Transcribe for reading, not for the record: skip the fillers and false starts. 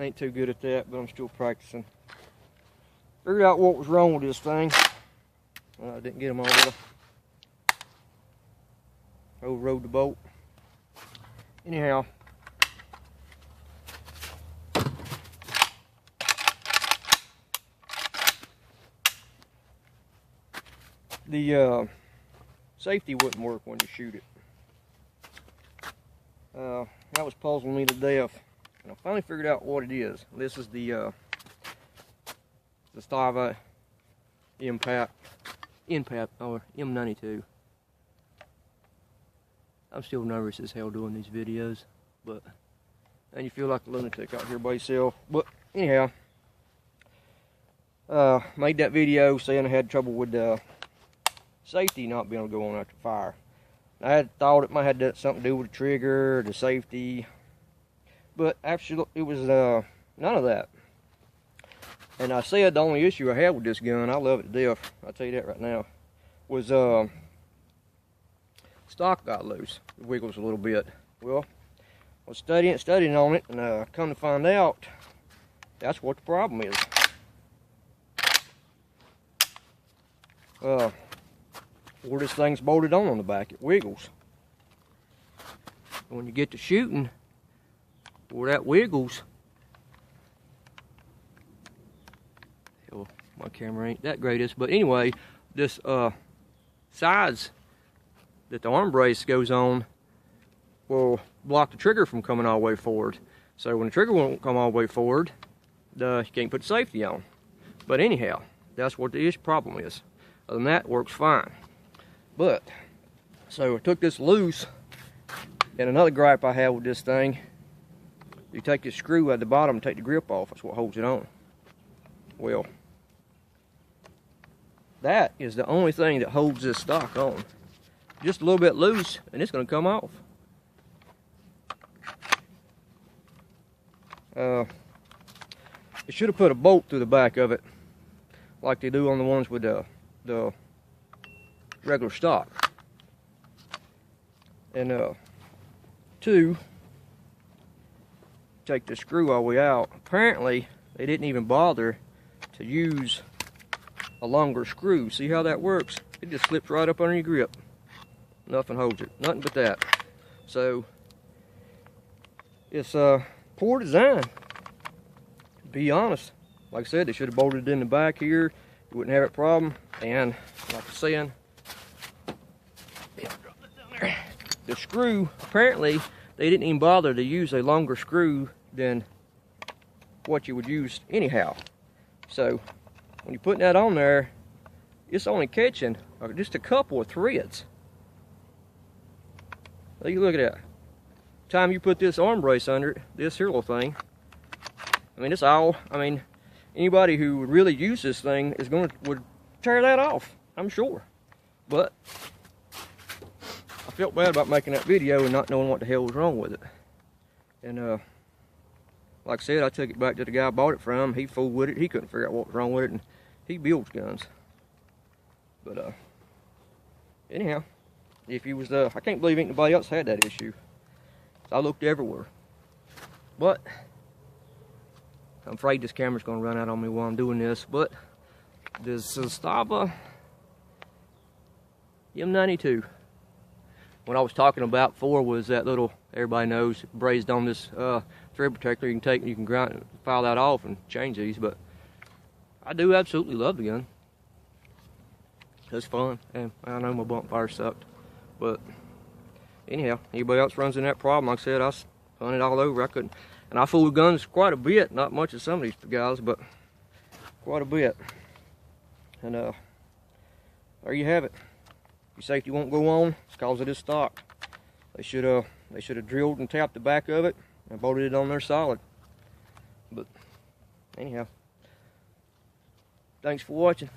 I ain't too good at that, but I'm still practicing. Figured out what was wrong with this thing. I didn't get them all the overrode the bolt. Anyhow, the safety wouldn't work when you shoot it. That was puzzling me to death, and I finally figured out what it is. This is the Zastava Pap M92. I'm still nervous as hell doing these videos, and you feel like a lunatic out here by yourself. But anyhow, made that video saying I had trouble with safety not being able to go on after fire. I had thought it might have had something to do with the trigger, the safety, but actually it was none of that. And I said the only issue I had with this gun, I love it to death, I'll tell you that right now, was stock got loose. It wiggles a little bit. Well, I was studying on it, and come to find out, that's what the problem is. Where this thing's bolted on the back, it wiggles. When you get to shooting, where that wiggles, hell, my camera ain't that greatest, but anyway, this sides that the arm brace goes on will block the trigger from coming all the way forward. So when the trigger won't come all the way forward, you can't put safety on. But anyhow, that's what the problem is. Other than that, it works fine. But, so I took this loose, and another gripe I have with this thing, you take this screw at the bottom and take the grip off, that's what holds it on. Well, that is the only thing that holds this stock on. Just a little bit loose, and it's going to come off. It should have put a bolt through the back of it, like they do on the ones with the regular stock. And two, take the screw all the way out. Apparently they didn't even bother to use a longer screw. See how that works? It just slips right up under your grip. Nothing holds it, nothing but that. So it's poor design, to be honest. Like I said, they should have bolted it in the back here. You wouldn't have a problem. And like I said, the screw, apparently they didn't even bother to use a longer screw than what you would use anyhow. So when you're putting that on there, it's only catching just a couple of threads. Look at that. Time you put this arm brace under it, this here little thing, I mean, it's all, anybody who would really use this thing would tear that off, I'm sure. But I felt bad about making that video and not knowing what the hell was wrong with it. And like I said, I took it back to the guy I bought it from. He fooled with it. He couldn't figure out what was wrong with it, and he builds guns. But anyhow, if he was I can't believe anybody else had that issue. So I looked everywhere. But I'm afraid this camera's gonna run out on me while I'm doing this. But this Zastava M92. What I was talking about before was that little, everybody knows, brazed on this thread protector. You can grind, file that off and change these. But I do absolutely love the gun. It's fun, and I know my bump fire sucked. But anyhow, anybody else runs in that problem, like I said, I spun it all over. I couldn't, and I fool with guns quite a bit. Not much as some of these guys, but quite a bit. And there you have it. Your safety won't go on. It's because it is stock. They should have drilled and tapped the back of it and bolted it on there solid. But anyhow, thanks for watching.